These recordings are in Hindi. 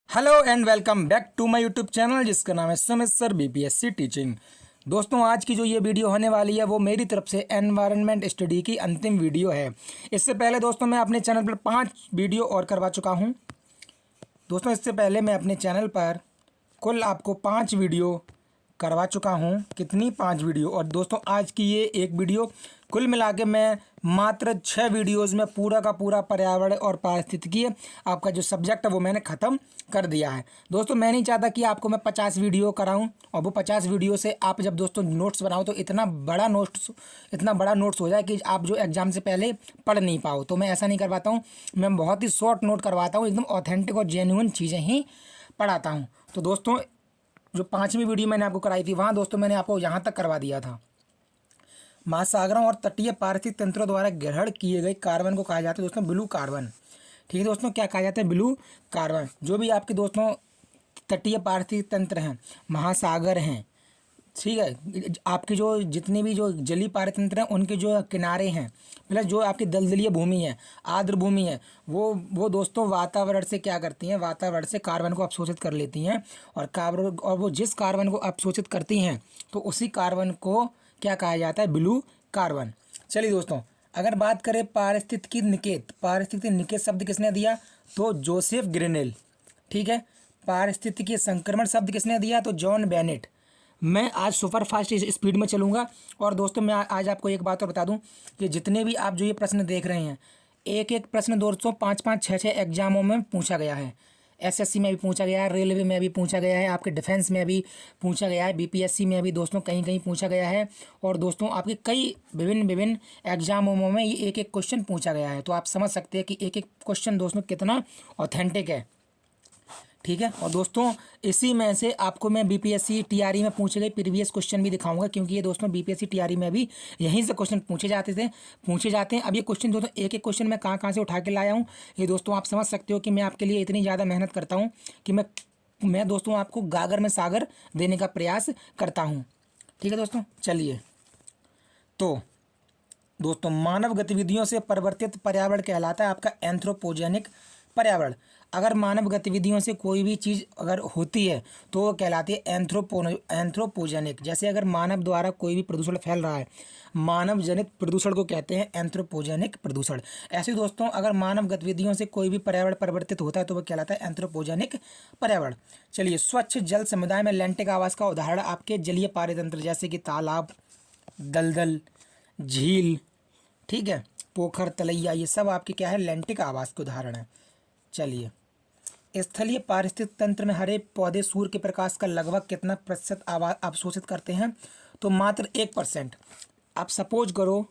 Hello and welcome back to my YouTube channel जिसका नाम है सुमित सर बीपीएससी टीचिंग। दोस्तों आज की जो ये वीडियो होने वाली है वो मेरी तरफ से एनवायरनमेंट स्टडी की अंतिम वीडियो है। इससे पहले दोस्तों मैं अपने चैनल पर 5 वीडियो और करवा चुका हूँ। दोस्तों इससे पहले मैं अपने चैनल पर कुल आपको 5 वीडियो करवा चुका हूँ। कितनी 5 वीडियो। और दोस्तों आज की ये एक वीडियो, कुल मिला के मैं मात्र 6 वीडियोज़ में पूरा का पूरा पर्यावरण और पारिस्थितिकी आपका जो सब्जेक्ट है वो मैंने ख़त्म कर दिया है। दोस्तों मैं नहीं चाहता कि आपको मैं 50 वीडियो कराऊं और वो 50 वीडियो से आप जब दोस्तों नोट्स बनाओ तो इतना बड़ा नोट्स हो जाए कि आप जो एग्ज़ाम से पहले पढ़ नहीं पाओ। तो मैं ऐसा नहीं करवाता हूँ, मैं बहुत ही शॉर्ट नोट करवाता हूँ, एकदम ऑथेंटिक और जेन्युइन चीज़ें ही पढ़ाता हूँ। तो दोस्तों जो 5वीं वीडियो मैंने आपको कराई थी वहाँ दोस्तों मैंने आपको यहाँ तक करवा दिया था। महासागरों और तटीय पारिस्थितिक तंत्रों द्वारा ग्रहण किए गए कार्बन को कहा जाता है दोस्तों ब्लू कार्बन। ठीक है दोस्तों, क्या कहा जाता है? Blue carbon. जो भी आपके दोस्तों तटीय पारिस्थितिक तंत्र हैं, महासागर हैं, ठीक है, आपके जो जितने भी जो जलीय पारितंत्र हैं उनके जो किनारे हैं, प्लस जो आपकी दलदलीय भूमि है, आर्द्र भूमि है, वो दोस्तों वातावरण से क्या करती हैं? वातावरण से कार्बन को अवशोषित कर लेती हैं। और वो जिस कार्बन को अवशोषित करती हैं तो उसी कार्बन को क्या कहा जाता है? Blue carbon. चलिए दोस्तों, अगर बात करें पारिस्थितिक निकेत शब्द किसने दिया? तो जोसेफ ग्रेनेल। ठीक है। पारिस्थितिकी संक्रमण शब्द किसने दिया? तो जॉन बेनेट। मैं आज सुपर फास्ट स्पीड में चलूँगा। और दोस्तों मैं आज आपको एक बात और बता दूं कि जितने भी आप जो ये प्रश्न देख रहे हैं, एक एक प्रश्न दोस्तों 5-5, 6-6 एग्जामों में पूछा गया है। एसएससी में भी पूछा गया है, रेलवे में भी पूछा गया है, आपके डिफेंस में भी पूछा गया है, बीपीएससी में भी दोस्तों कहीं कहीं पूछा गया है। और दोस्तों आपके कई विभिन्न एग्जामों में ये एक एक क्वेश्चन पूछा गया है। तो आप समझ सकते हैं कि एक एक क्वेश्चन दोस्तों कितना ऑथेंटिक है। ठीक है। और दोस्तों इसी में से आपको मैं बीपीएससी टीआरई में पूछे गए प्रीवियस क्वेश्चन भी दिखाऊंगा, क्योंकि ये दोस्तों बीपीएससी टीआरई में भी यहीं से क्वेश्चन पूछे जाते हैं। अब ये क्वेश्चन दोस्तों एक एक क्वेश्चन मैं कहाँ कहाँ से उठा के लाया हूँ, ये दोस्तों आप समझ सकते हो कि मैं आपके लिए इतनी ज़्यादा मेहनत करता हूँ कि मैं दोस्तों आपको गागर में सागर देने का प्रयास करता हूँ। ठीक है दोस्तों, चलिए। तो दोस्तों मानव गतिविधियों से परिवर्तित पर्यावरण कहलाता है आपका एंथ्रोपोजेनिक पर्यावरण। अगर मानव गतिविधियों से कोई भी चीज़ अगर होती है तो वो कहलाती है एंथ्रोपोजेनिक। जैसे अगर मानव द्वारा कोई भी प्रदूषण फैल रहा है, मानव जनित प्रदूषण को कहते हैं एंथ्रोपोजेनिक प्रदूषण। ऐसे ही दोस्तों अगर मानव गतिविधियों से कोई भी पर्यावरण परिवर्तित होता है तो वह कहलाता है एंथ्रोपोजेनिक पर्यावरण। चलिए, स्वच्छ जल समुदाय में लैंटिक आवास का उदाहरण आपके जलीय पारितंत्र जैसे कि तालाब, दलदल, झील, ठीक है, पोखर, तलैया, ये सब आपके क्या है? लैंटिक आवास के उदाहरण है। चलिए, स्थलीय पारिस्थितिक तंत्र में हरे पौधे सूर्य के प्रकाश का लगभग कितना प्रतिशत अवशोषित करते हैं? तो मात्र 1%। आप सपोज करो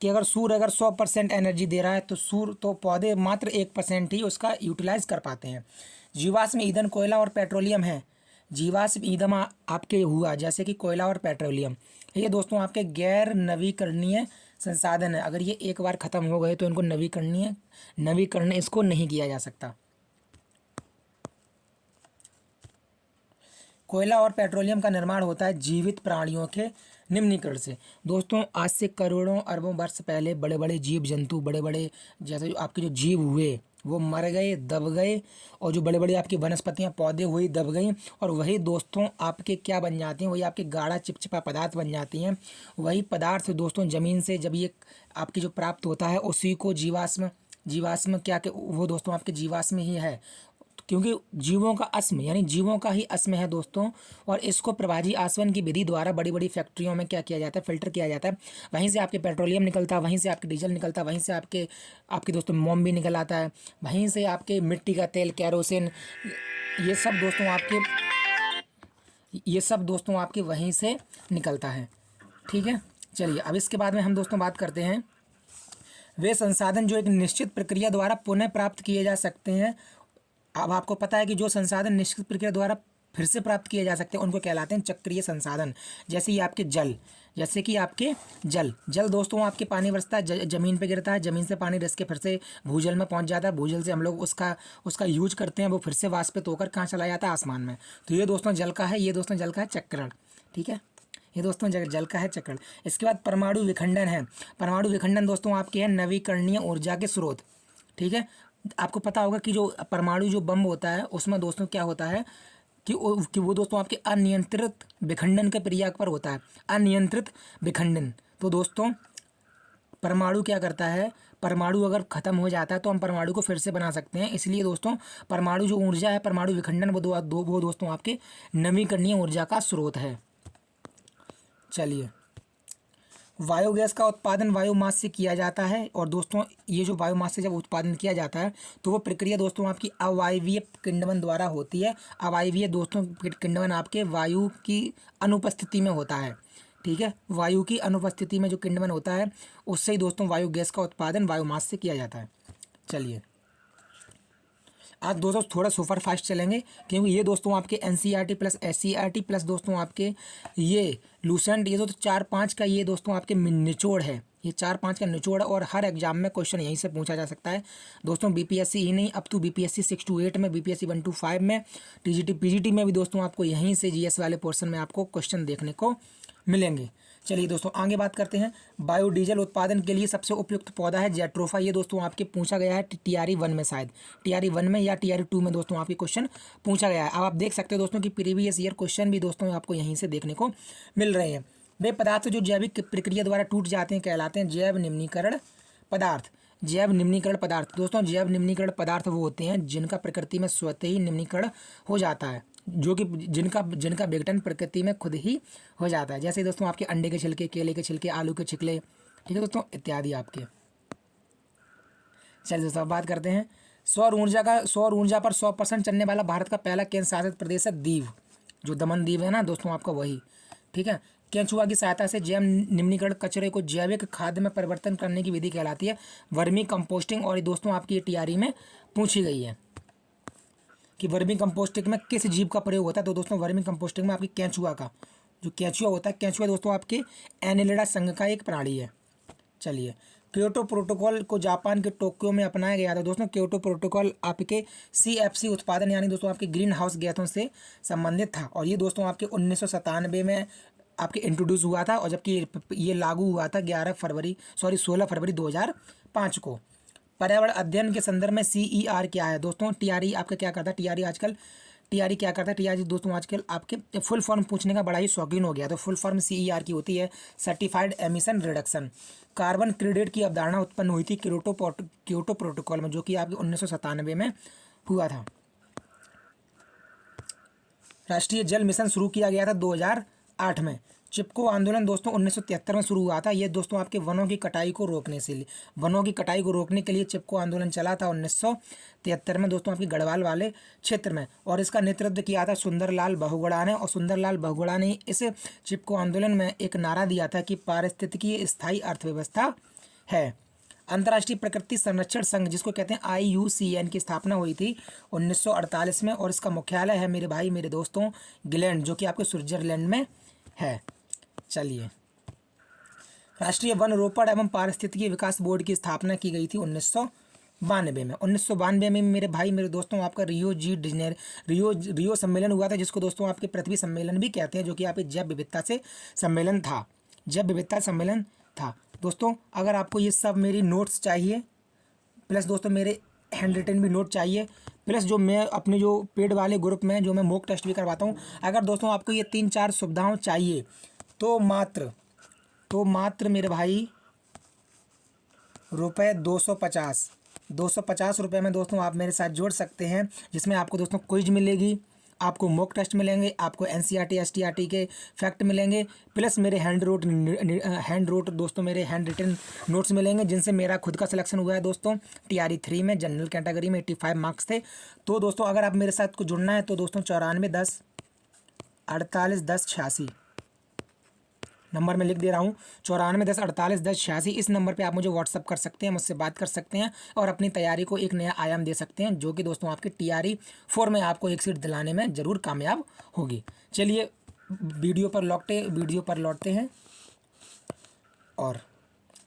कि अगर सूर्य 100% एनर्जी दे रहा है तो पौधे मात्र 1% ही उसका यूटिलाइज कर पाते हैं। जीवाश्म ईंधन कोयला और पेट्रोलियम है। जीवाश्म ईंधन आपके हुआ जैसे कि कोयला और पेट्रोलियम, ये दोस्तों आपके गैर नवीकरणीय संसाधन है। अगर ये एक बार ख़त्म हो गए तो इनको नवीकरण इसको नहीं किया जा सकता। कोयला और पेट्रोलियम का निर्माण होता है जीवित प्राणियों के निम्नीकरण से। दोस्तों आज से करोड़ों अरबों वर्ष पहले बड़े बड़े जीव जंतु, बड़े बड़े जैसे आपके जो जीव हुए वो मर गए, दब गए, और जो बड़े बड़े आपकी वनस्पतियाँ, पौधे हुई, दब गई, और वही दोस्तों आपके क्या बन जाती हैं? वही आपके गाढ़ा चिपचिपा पदार्थ बन जाती हैं। वही पदार्थ दोस्तों ज़मीन से जब ये आपकी जो प्राप्त होता है उसी को जीवाश्म क्या के वो दोस्तों आपके जीवाश्म ही है, क्योंकि जीवों का अस्म यानी जीवों का ही अस्म है दोस्तों। और इसको प्रभाजी आसवन की विधि द्वारा बड़ी बड़ी फैक्ट्रियों में क्या किया जाता है? फिल्टर किया जाता है। वहीं से आपके पेट्रोलियम निकलता है, वहीं से आपके डीजल निकलता है, वहीं से आपके दोस्तों मोम भी निकल आता है, वहीं से आपके मिट्टी का तेल, कैरोसिन, ये सब दोस्तों आपके वहीं से निकलता है। ठीक है। चलिए, अब इसके बाद में हम दोस्तों बात करते हैं वे संसाधन जो एक निश्चित प्रक्रिया द्वारा पुनः प्राप्त किए जा सकते हैं। अब आपको पता है कि जो संसाधन निश्चित प्रक्रिया द्वारा फिर से प्राप्त किए जा सकते हैं उनको कहलाते हैं चक्रीय संसाधन। जैसे कि आपके जल दोस्तों आपके पानी बरसता है, ज़मीन पे गिरता है, ज़मीन से पानी रिस के फिर से भूजल में पहुंच जाता है, भूजल से हम लोग उसका यूज करते हैं, वो फिर से वाष्पित होकर कहाँ चला जाता है? आसमान में। तो ये दोस्तों जल का है चक्रण। ठीक है, ये दोस्तों जल का है चक्रण। इसके बाद परमाणु विखंडन है। परमाणु विखंडन दोस्तों आपके हैं नवीकरणीय ऊर्जा के स्रोत। ठीक है, आपको पता होगा कि जो परमाणु जो बम होता है उसमें दोस्तों क्या होता है कि वो दोस्तों आपके अनियंत्रित विखंडन के प्रक्रिया पर होता है, अनियंत्रित विखंडन। तो दोस्तों परमाणु क्या करता है, परमाणु अगर ख़त्म हो जाता है तो हम परमाणु को फिर से बना सकते हैं। इसलिए दोस्तों परमाणु जो ऊर्जा है, परमाणु विखंडन, वो दोस्तों आपके नवीकरणीय ऊर्जा का स्रोत है। चलिए, बायोगैस का उत्पादन बायोमास से किया जाता है। और दोस्तों ये जो बायोमास से जब उत्पादन किया जाता है तो वो प्रक्रिया दोस्तों आपकी अवायवीय किण्वन द्वारा होती है। अवायवीय दोस्तों किण्वन आपके वायु की अनुपस्थिति में होता है, ठीक है। वायु की अनुपस्थिति में जो किण्वन होता है उससे ही दोस्तों बायोगैस का उत्पादन बायोमास से किया जाता है। चलिए, आज दोस्तों थोड़ा सुपर फास्ट चलेंगे क्योंकि ये दोस्तों आपके एनसीईआरटी प्लस एससीईआरटी प्लस दोस्तों आपके ये लूसेंट, ये दोस्तों 4-5 का ये दोस्तों आपके निचोड़ है, ये 4-5 का निचोड़ है। और हर एग्जाम में क्वेश्चन यहीं से पूछा जा सकता है दोस्तों। बीपीएससी ही नहीं, अब तो बीपीएससी 6 to 8 में, बीपीएससी 1 to 5 में, टीजीटी पीजीटी में भी दोस्तों आपको यहीं से जीएस वाले पोर्शन में आपको क्वेश्चन देखने को मिलेंगे। चलिए दोस्तों आगे बात करते हैं। बायोडीजल उत्पादन के लिए सबसे उपयुक्त पौधा है जेट्रोफा। ये दोस्तों आपके पूछा गया है टीआरई 1 में, शायद टीआरई 1 में या टीआरई 2 में दोस्तों आपके क्वेश्चन पूछा गया है। अब आप देख सकते हो दोस्तों कि प्रीवियस ईयर क्वेश्चन भी दोस्तों आपको यहीं से देखने को मिल रहे हैं। वे पदार्थ जो जैविक प्रक्रिया द्वारा टूट जाते हैं कहलाते हैं जैव निम्नीकरण पदार्थ। जैव निम्नीकरण पदार्थ दोस्तों, जैव निम्नीकरण पदार्थ वो होते हैं जिनका प्रकृति में स्वतः ही निम्नीकरण हो जाता है, जो कि जिनका विघटन प्रकृति में खुद ही हो जाता है। जैसे दोस्तों आपके अंडे के छिलके, केले के छिलके, आलू के छिलके, ठीक है दोस्तों, इत्यादि आपके। चलिए दोस्तों अब बात करते हैं सौर ऊर्जा पर 100% चलने वाला भारत का पहला केंद्र शासित प्रदेश है दीव, जो दमन दीव है ना दोस्तों आपका, वही, ठीक है। केंचुआ की सहायता से जैव निम्नीकरण कचरे को जैविक खाद्य में परिवर्तन करने की विधि कहलाती है वर्मी कंपोस्टिंग। और ये दोस्तों आपकी ये टीआरई में पूछी गई है कि वर्मी कंपोस्टिंग में किस जीव का प्रयोग होता है। तो दोस्तों वर्मी कंपोस्टिंग में आपकी केंचुआ का, जो केंचुआ होता है, केंचुआ दोस्तों आपके एनिलिडा संघ का एक प्राणी है। चलिए, क्योटो प्रोटोकॉल को जापान के टोक्यो में अपनाया गया था। दोस्तों क्योटो प्रोटोकॉल आपके सीएफसी उत्पादन यानी दोस्तों आपके ग्रीन हाउस गैसों से संबंधित था। और ये दोस्तों आपके 1997 में आपके इंट्रोड्यूस हुआ था, और जबकि ये लागू हुआ था 16 फरवरी 2005 को। पर्यावरण अध्ययन के संदर्भ में CER क्या है दोस्तों? टीआरई आपका क्या करता है? टीआरई क्या करता है? टीआरई दोस्तों आजकल आपके फुल फॉर्म पूछने का बड़ा ही शौकीन हो गया। तो फुल फॉर्म CER की होती है certified emission reduction. Carbon credit की अवधारणा उत्पन्न हुई थी क्योटो प्रोटोकॉल में, जो कि आपके 1997 में हुआ था। राष्ट्रीय जल मिशन शुरू किया गया था 2008 में। चिपको आंदोलन दोस्तों 1973 में शुरू हुआ था। ये दोस्तों आपके वनों की कटाई को रोकने के लिए चिपको आंदोलन चला था 1973 में दोस्तों आपकी गढ़वाल वाले क्षेत्र में। और इसका नेतृत्व किया था सुंदरलाल बहुगुणा ने। और सुंदरलाल बहुगुणा ने इस चिपको आंदोलन में एक नारा दिया था कि पारिस्थितिकी स्थायी अर्थव्यवस्था है। अंतर्राष्ट्रीय प्रकृति संरक्षण संघ, जिसको कहते हैं IUCN, की स्थापना हुई थी 1948 में। और इसका मुख्यालय है मेरे भाई मेरे दोस्तों ग्लैंड, जो कि आपके स्विट्जरलैंड में है। चलिए, राष्ट्रीय वन रोपड़ एवं पारिस्थितिकी विकास बोर्ड की स्थापना की गई थी 1992 में। 1992 में मेरे भाई मेरे दोस्तों आपका रियो सम्मेलन हुआ था, जिसको दोस्तों आपके पृथ्वी सम्मेलन भी कहते हैं, जो कि आपके जैव विविधता सम्मेलन था। दोस्तों अगर आपको ये सब मेरी नोट्स चाहिए, प्लस दोस्तों मेरे हैंड रिटन भी नोट चाहिए, प्लस जो मैं अपने जो पेड वाले ग्रुप में जो मैं मॉक टेस्ट भी करवाता हूँ, अगर दोस्तों आपको ये 3-4 सुविधाएं चाहिए तो मात्र मेरे भाई रुपये 250 रुपये में दोस्तों आप मेरे साथ जुड़ सकते हैं, जिसमें आपको दोस्तों क्विज मिलेगी, आपको मॉक टेस्ट मिलेंगे, आपको NCERT STRT के फैक्ट मिलेंगे, प्लस मेरे हैंड रोट दोस्तों मेरे हैंड रिटन नोट्स मिलेंगे, जिनसे मेरा खुद का सिलेक्शन हुआ है दोस्तों। TRE 3 में जनरल कैटेगरी में 85 मार्क्स थे। तो दोस्तों अगर आप मेरे साथ को जुड़ना है तो दोस्तों 9410 48 10 86 नंबर मैं लिख दे रहा हूँ, 9410 48 10 86। इस नंबर पे आप मुझे व्हाट्सअप कर सकते हैं, मुझसे बात कर सकते हैं और अपनी तैयारी को एक नया आयाम दे सकते हैं, जो कि दोस्तों आपके TRE 4 में आपको एक सीट दिलाने में ज़रूर कामयाब होगी। चलिए वीडियो पर लौटते हैं और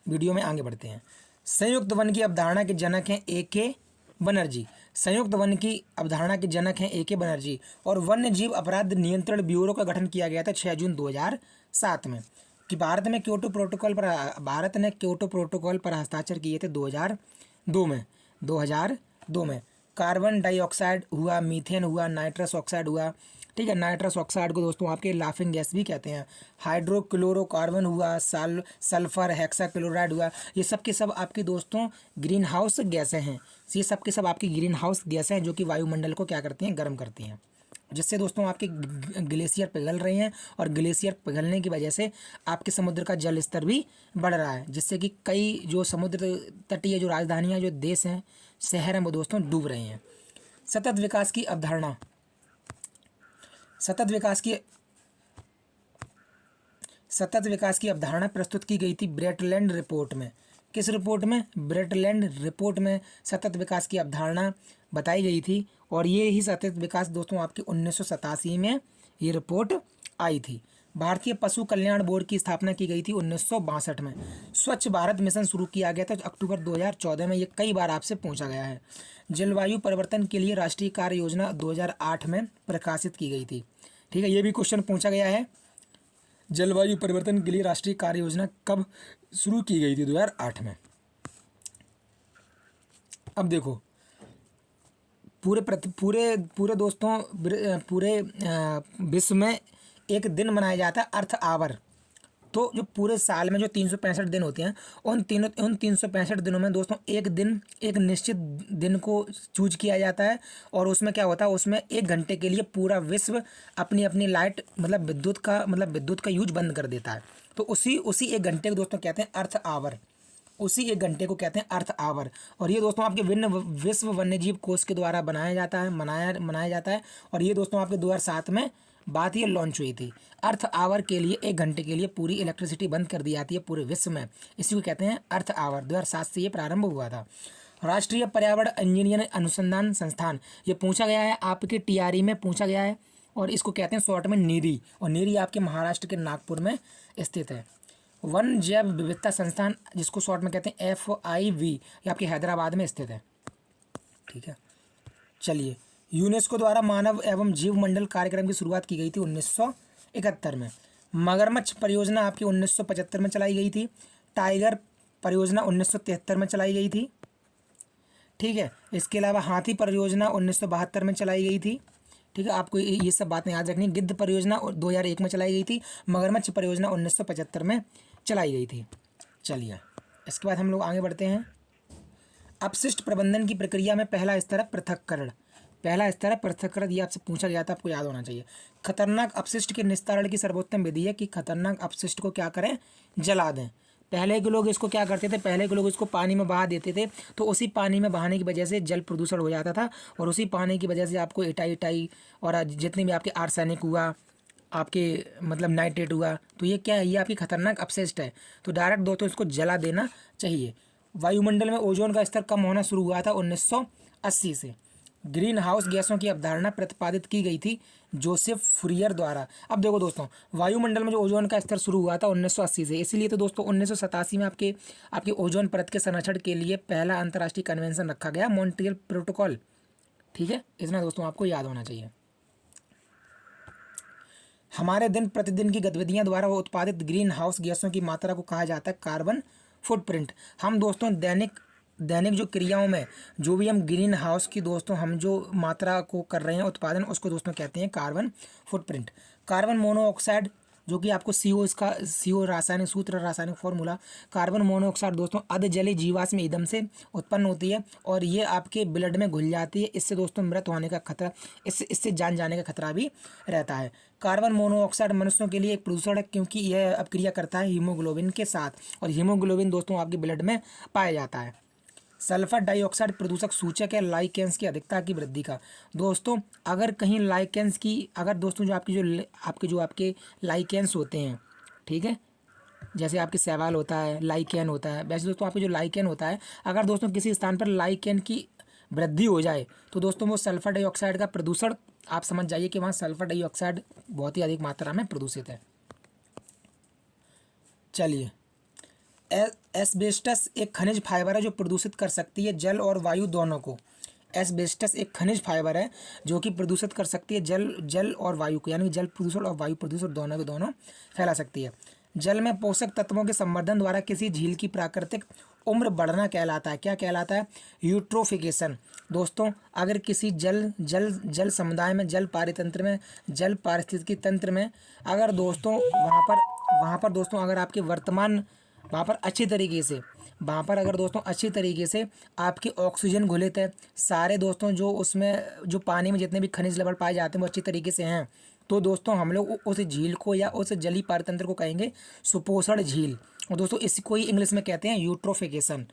वीडियो में आगे बढ़ते हैं। संयुक्त वन की अवधारणा के जनक हैं AK बनर्जी। संयुक्त वन की अवधारणा के जनक हैं AK बनर्जी। और वन्य जीव अपराध नियंत्रण ब्यूरो का गठन किया गया था 6 जून 2007 में। कि भारत ने क्योटो प्रोटोकॉल पर हस्ताक्षर किए थे 2002 में। दो में कार्बन डाइऑक्साइड हुआ, मीथेन हुआ, नाइट्रस ऑक्साइड हुआ, ठीक है। नाइट्रस ऑक्साइड को दोस्तों आपके लाफिंग गैस भी कहते हैं। हाइड्रोक्लोरोकार्बन हुआ, सल्फर हेक्साक्लोराइड हुआ, ये सब के सब आपके दोस्तों ग्रीन हाउस गैसें हैं। ये सब के सब आपकी ग्रीन हाउस गैसें हैं जो कि वायुमंडल को क्या करती हैं, गर्म करती हैं, जिससे दोस्तों आपके ग्लेशियर पिघल रहे हैं, और ग्लेशियर पिघलने की वजह से आपके समुद्र का जल स्तर भी बढ़ रहा है, जिससे कि कई जो समुद्र तटीय जो राजधानियाँ, जो देश हैं, शहर हैं, वो दोस्तों डूब रहे हैं। सतत विकास की अवधारणा, सतत विकास की अवधारणा प्रस्तुत की गई थी ब्रेटलैंड रिपोर्ट में। किस रिपोर्ट में? ब्रेटलैंड रिपोर्ट में सतत विकास की अवधारणा बताई गई थी, और ये ही सतत विकास दोस्तों आपकी 1987 में ये रिपोर्ट आई थी। भारतीय पशु कल्याण बोर्ड की स्थापना की गई थी 1962 में। स्वच्छ भारत मिशन शुरू किया गया था अक्टूबर 2014 में, ये कई बार आपसे पूछा गया है। जलवायु परिवर्तन के लिए राष्ट्रीय कार्य योजना 2008 में प्रकाशित की गई थी, ठीक है। ये भी क्वेश्चन पूछा गया है, जलवायु परिवर्तन के लिए राष्ट्रीय कार्य योजना कब शुरू की गई थी? 2008 में। अब देखो पूरे दोस्तों पूरे विश्व में एक दिन मनाया जाता है अर्थ आवर। तो जो पूरे साल में जो 365 दिन होते हैं, उन 365 दिनों में दोस्तों एक दिन, एक निश्चित दिन को चूज किया जाता है, और उसमें क्या होता है, उसमें 1 घंटे के लिए पूरा विश्व अपनी अपनी लाइट मतलब विद्युत का यूज बंद कर देता है। तो उसी 1 घंटे को दोस्तों कहते हैं अर्थ आवर। उसी 1 घंटे को कहते हैं अर्थ आवर। और ये दोस्तों आपके विश्व वन्यजीव कोष के द्वारा मनाया जाता है। और ये दोस्तों आपके 2007 में बात ये लॉन्च हुई थी। अर्थ आवर के लिए 1 घंटे के लिए पूरी इलेक्ट्रिसिटी बंद कर दी जाती है पूरे विश्व में, इसी को कहते हैं अर्थ आवर। 2007 से ये प्रारंभ हुआ था। राष्ट्रीय पर्यावरण इंजीनियरिंग अनुसंधान संस्थान, ये पूछा गया है आपके टीआरई में पूछा गया है, और इसको कहते हैं शॉर्ट में नीरी, और नीरी आपके महाराष्ट्र के नागपुर में स्थित है। वन जैव विविधता संस्थान, जिसको शॉर्ट में कहते हैं FIV, ये आपके हैदराबाद में स्थित है, ठीक है। चलिए, यूनेस्को द्वारा मानव एवं जीव मंडल कार्यक्रम की शुरुआत की गई थी 1971 में। मगरमच्छ परियोजना आपकी 1975 में चलाई गई थी। टाइगर परियोजना 1973 में चलाई गई थी, ठीक है। इसके अलावा हाथी परियोजना 1972 में चलाई गई थी, ठीक है। आपको ये सब बातें याद रखनी। गिद्ध परियोजना 2001 में चलाई गई थी। मगरमच्छ परियोजना 1975 में चलाई गई थी। चलिए, इसके बाद हम लोग आगे बढ़ते हैं। अपशिष्ट प्रबंधन की प्रक्रिया में पहला स्तर है पृथक्करण। ये आपसे पूछा गया था, आपको याद होना चाहिए। खतरनाक अपशिष्ट के निस्तारण की सर्वोत्तम विधि है कि खतरनाक अपशिष्ट को क्या करें, जला दें। पहले के लोग इसको क्या करते थे, पहले के लोग इसको पानी में बहा देते थे, तो उसी पानी में बहाने की वजह से जल प्रदूषण हो जाता था, और उसी पानी की वजह से आपको इटाई और जितने भी आपके आर्सेनिक हुआ, आपके नाइट्रेट हुआ, तो ये क्या है, ये आपकी खतरनाक अपशिष्ट है। तो डायरेक्ट दोस्तों इसको जला देना चाहिए। वायुमंडल में ओजोन का स्तर कम होना शुरू हुआ था 1980 से। ग्रीन हाउस गैसों की अवधारणा प्रतिपादित की गई थी जोसेफ फुरियर द्वारा। अब देखो दोस्तों, वायुमंडल में जो ओजोन का स्तर शुरू हुआ था 1980 से, इसीलिए तो दोस्तों 1987 में आपके ओजोन परत के संरक्षण के लिए पहला अंतर्राष्ट्रीय कन्वेंशन रखा गया, मॉन्ट्रियल प्रोटोकॉल, ठीक है। इतना दोस्तों आपको याद होना चाहिए। हमारे दिन प्रतिदिन की गतिविधियां द्वारा उत्पादित ग्रीन हाउस गैसों की मात्रा को कहा जाता है कार्बन फुटप्रिंट। हम दोस्तों दैनिक जो क्रियाओं में जो भी हम ग्रीन हाउस की दोस्तों हम जो मात्रा को कर रहे हैं उत्पादन, उसको दोस्तों कहते हैं कार्बन फुटप्रिंट। कार्बन मोनोऑक्साइड, जो कि आपको इसका रासायनिक फॉर्मूला, कार्बन मोनोऑक्साइड दोस्तों अधजलीय जीवाश्म ईंधन से उत्पन्न होती है, और ये आपके ब्लड में घुल जाती है। इससे दोस्तों मृत होने का खतरा, इससे जान जाने का खतरा भी रहता है। कार्बन मोनोऑक्साइड मनुष्यों के लिए एक प्रदूषण है, क्योंकि यह अपक्रिया करता है हीमोग्लोबिन के साथ, और हीमोग्लोबिन दोस्तों आपके ब्लड में पाया जाता है। सल्फर डाइऑक्साइड प्रदूषक सूचक है लाइकेंस की अधिकता की वृद्धि का। दोस्तों अगर कहीं लाइकेंस की, अगर दोस्तों जो आपके लाइकेंस होते हैं, ठीक है, जैसे आपके शैवाल होता है, लाइकेन होता है, वैसे दोस्तों आपके जो लाइकेन होता है, अगर दोस्तों किसी स्थान पर लाइकेन की वृद्धि हो जाए, तो दोस्तों वो सल्फर डाइऑक्साइड का प्रदूषण, आप समझ जाइए कि वहाँ सल्फर डाइऑक्साइड बहुत ही अधिक मात्रा में प्रदूषित है। चलिए, एस्बेस्टस एक खनिज फाइबर है जो प्रदूषित कर सकती है जल और वायु दोनों को। एस्बेस्टस एक खनिज फाइबर है जो कि प्रदूषित कर सकती है जल और वायु को, यानी जल प्रदूषण और वायु प्रदूषण दोनों के दोनों फैला सकती है। जल में पोषक तत्वों के संवर्धन द्वारा किसी झील की प्राकृतिक उम्र बढ़ना कहलाता है। क्या कहलाता है? यूट्रोफिकेशन। दोस्तों अगर किसी जल जल जल समुदाय में, जल पारितंत्र में, जल पारिस्थितिकी तंत्र में अगर दोस्तों वहाँ पर दोस्तों अगर आपके वर्तमान वहाँ पर अच्छी तरीके से वहाँ पर अगर दोस्तों अच्छी तरीके से आपकी ऑक्सीजन घुलित है, सारे दोस्तों जो उसमें जो पानी में जितने भी खनिज लवण पाए जाते हैं वो अच्छी तरीके से हैं, तो दोस्तों हम लोग उस झील को या उस जलीय पारतंत्र को कहेंगे सुपोषण झील। और दोस्तों इसको ही इंग्लिश में कहते हैं यूट्रोफिकेशन।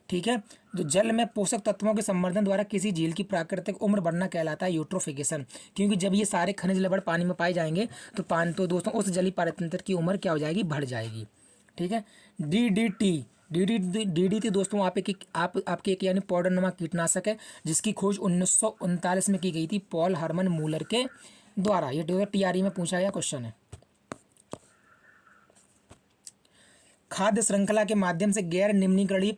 ठीक है, तो जल में पोषक तत्वों के संवर्धन द्वारा किसी झील की प्राकृतिक उम्र बढ़ना कहलाता है यूट्रोफिकेशन। क्योंकि जब ये सारे खनिज लवण पानी में पाए जाएंगे तो दोस्तों उस जलीय पारतंत्र की उम्र क्या हो जाएगी? बढ़ जाएगी। ठीक है। डीडीटी दोस्तों आपके एक यानी पाउडर नुमा कीटनाशक है जिसकी खोज 1939 में की गई थी पॉल हरमन मूलर के द्वारा। ये टीआरई में पूछा गया क्वेश्चन है। खाद्य श्रृंखला के माध्यम से गैर निम्नीकरणीय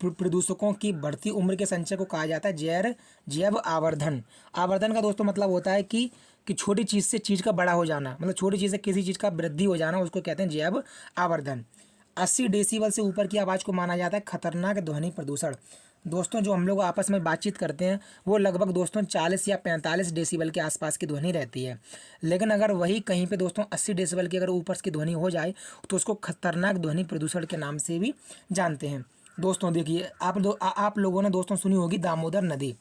प्रदूषकों की बढ़ती उम्र के संचय को कहा जाता है जैव आवर्धन। आवर्धन का दोस्तों मतलब होता है कि छोटी चीज़ से चीज़ का बड़ा हो जाना, मतलब छोटी चीज़ से किसी चीज़ का वृद्धि हो जाना, उसको कहते हैं जैव आवर्धन। 80 डेसिबल से ऊपर की आवाज़ को माना जाता है खतरनाक ध्वनि प्रदूषण। दोस्तों जो हम लोग आपस में बातचीत करते हैं वो लगभग दोस्तों 40 या 45 डेसिबल के आसपास की ध्वनि रहती है, लेकिन अगर वही कहीं पे दोस्तों 80 डेसिबल की अगर ऊपर की ध्वनि हो जाए तो उसको खतरनाक ध्वनि प्रदूषण के नाम से भी जानते हैं। दोस्तों देखिए आप लोगों ने दोस्तों सुनी होगी दामोदर नदी।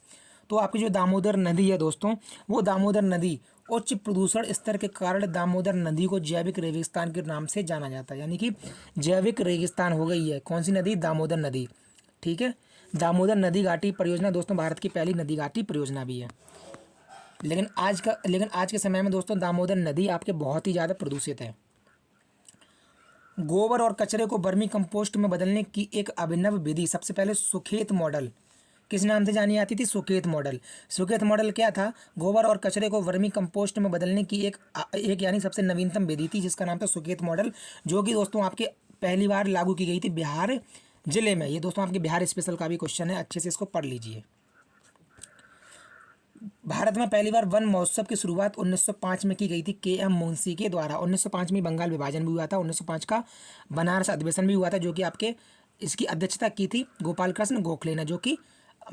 तो आपकी जो दामोदर नदी है दोस्तों, वो दामोदर नदी उच्च प्रदूषण स्तर के कारण दामोदर नदी को जैविक रेगिस्तान के नाम से जाना जाता है, यानी कि जैविक रेगिस्तान हो गई है। कौन सी नदी? दामोदर नदी। ठीक है, दामोदर नदी घाटी परियोजना दोस्तों भारत की पहली नदी घाटी परियोजना भी है। लेकिन आज के समय में दोस्तों दामोदर नदी आपके बहुत ही ज़्यादा प्रदूषित है। गोबर और कचरे को वर्मी कंपोस्ट में बदलने की एक अभिनव विधि सबसे पहले सुखेत मॉडल किस नाम से जानी जाती थी? सुखेत मॉडल। सुखेत मॉडल क्या था? गोबर और कचरे को वर्मी कंपोस्ट में बदलने की एक यानी सबसे नवीनतम विधि थी जिसका नाम था सुखेत मॉडल, जो कि दोस्तों आपके पहली बार लागू की गई थी बिहार जिले में। ये दोस्तों आपके बिहार स्पेशल का भी क्वेश्चन है, अच्छे से इसको पढ़ लीजिए। भारत में पहली बार वन महोत्सव की शुरुआत 1905 में की गई थी के.एम. मुंशी के द्वारा। 1905 में बंगाल विभाजन भी हुआ था। 1905 का बनारस अधिवेशन भी हुआ था, जो कि आपके इसकी अध्यक्षता की थी गोपाल कृष्ण गोखले ने, जो कि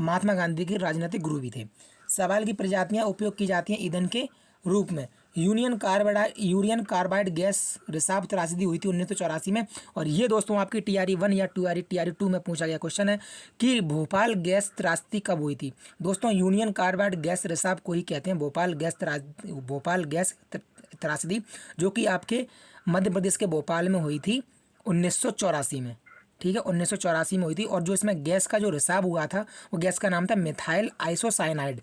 महात्मा गांधी के राजनीतिक गुरु भी थे। शैवाल की प्रजातियां उपयोग की जाती हैं ईंधन के रूप में। यूरियन कार्बाइड गैस रिसाव त्रासदी हुई थी 1984 में। और ये दोस्तों आपकी टीआरई 1 या टीआरई 2 में पूछा गया क्वेश्चन है कि भोपाल गैस त्रासदी कब हुई थी? दोस्तों यूनियन कार्बाइड गैस रिसाव को ही कहते हैं भोपाल गैस त्रासदी, जो कि आपके मध्य प्रदेश के भोपाल में हुई थी 1984 में। ठीक है, 1984 में हुई थी। और जो इसमें गैस का जो रिसाव हुआ था वो गैस का नाम था मिथाइल आइसोसाइनाइड।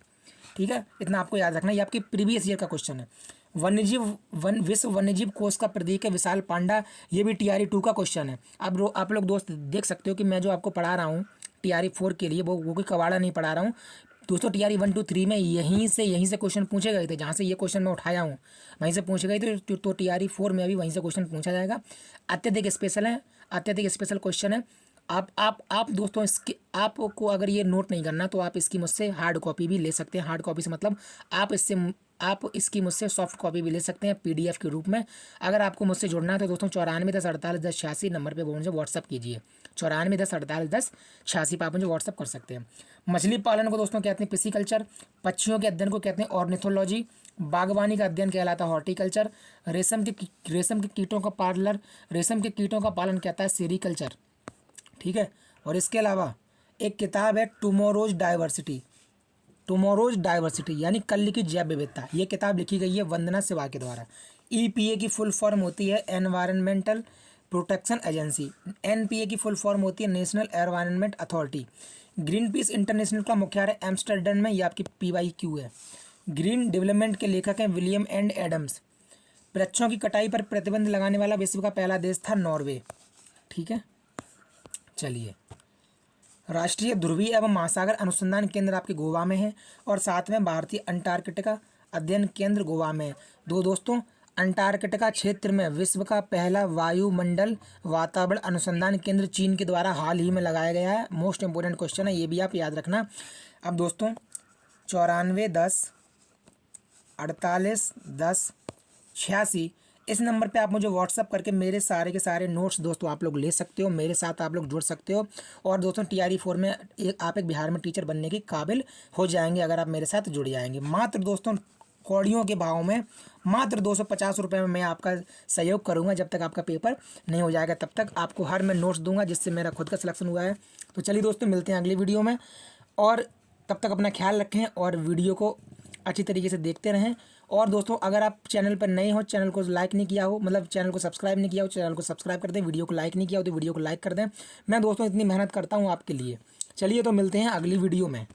ठीक है, इतना आपको याद रखना, ये आपकी प्रीवियस ईयर का क्वेश्चन है। विश्व वन्यजीव कोष का प्रतीक है विशाल पांडा, ये भी टीआरई 2 का क्वेश्चन है। अब आप लोग दोस्त देख सकते हो कि मैं जो आपको पढ़ा रहा हूँ टीआरई 4 के लिए वो कोई कवाड़ा नहीं पढ़ा रहा हूँ दोस्तों। टीआरई 1 2 3 में यहीं से क्वेश्चन पूछे गए थे, जहाँ से ये क्वेश्चन मैं उठाया हूँ वहीं से पूछे गए थे। तो टीआरई 4 में भी वहीं से क्वेश्चन पूछा जाएगा। अत्यधिक स्पेशल क्वेश्चन है। आप दोस्तों इसके आपको अगर ये नोट नहीं करना तो आप इसकी मुझसे हार्ड कॉपी भी ले सकते हैं। हार्ड कॉपी से मतलब आप इसकी मुझसे सॉफ्ट कॉपी भी ले सकते हैं पीडीएफ के रूप में। अगर आपको मुझसे जुड़ना है तो दोस्तों 9410481086 नंबर पे मुझे व्हाट्सअप कीजिए। 9410481086 पर आप मुझे व्हाट्सअप कर सकते हैं। मछली पालन को दोस्तों कहते हैं पिसीकल्चर। पक्षियों के अध्ययन को कहते हैं ऑर्निथोलॉजी। बागवानी का अध्ययन कहलाता है हॉर्टिकल्चर। रेशम के कीटों का पालन कहता है सेरिकल्चर। ठीक है, और इसके अलावा एक किताब है टुमारोज डाइवर्सिटी यानी कल की जैव विविधता। ये किताब लिखी गई है वंदना सिवा के द्वारा। ईपीए की फुल फॉर्म होती है एनवायरमेंटल प्रोटेक्शन एजेंसी। एनपीए की फुल फॉर्म होती है national environment authority. Green peas international का मुख्यालय एम्स्टर्डम में, ये आपकी PYQ है। ग्रीन डेवलपमेंट के लेखक हैं विलियम एंड एडम्स। वृक्षों की कटाई पर प्रतिबंध लगाने वाला विश्व का पहला देश था नॉर्वे। ठीक है, चलिए। राष्ट्रीय ध्रुवीय एवं महासागर अनुसंधान केंद्र आपके गोवा में है। और साथ में भारतीय अंटार्कटिका अध्ययन केंद्र गोवा में है। दोस्तों अंटार्कटिका क्षेत्र में विश्व का पहला वायुमंडल वातावरण अनुसंधान केंद्र चीन के द्वारा हाल ही में लगाया गया है। मोस्ट इंपोर्टेंट क्वेश्चन है, ये भी आप याद रखना। अब दोस्तों 9410481086 इस नंबर पे आप मुझे व्हाट्सअप करके मेरे सारे के सारे नोट्स दोस्तों आप लोग ले सकते हो, मेरे साथ आप लोग जुड़ सकते हो। और दोस्तों TRE 4 में आप एक बिहार में टीचर बनने के काबिल हो जाएंगे अगर आप मेरे साथ जुड़ जाएंगे। मात्र दोस्तों कौड़ियों के भाव में मात्र 250 रुपये में मैं आपका सहयोग करूंगा। जब तक आपका पेपर नहीं हो जाएगा तब तक आपको हर मैं नोट्स दूंगा, जिससे मेरा खुद का सिलेक्शन हुआ है। तो चलिए दोस्तों, मिलते हैं अगली वीडियो में, और तब तक अपना ख्याल रखें और वीडियो को अच्छी तरीके से देखते रहें। और दोस्तों, अगर आप चैनल पर नए हो, चैनल को लाइक नहीं किया हो, मतलब चैनल को सब्सक्राइब नहीं किया हो, चैनल को सब्सक्राइब कर दें। वीडियो को लाइक नहीं किया हो तो वीडियो को लाइक कर दें। मैं दोस्तों इतनी मेहनत करता हूँ आपके लिए। चलिए तो मिलते हैं अगली वीडियो में।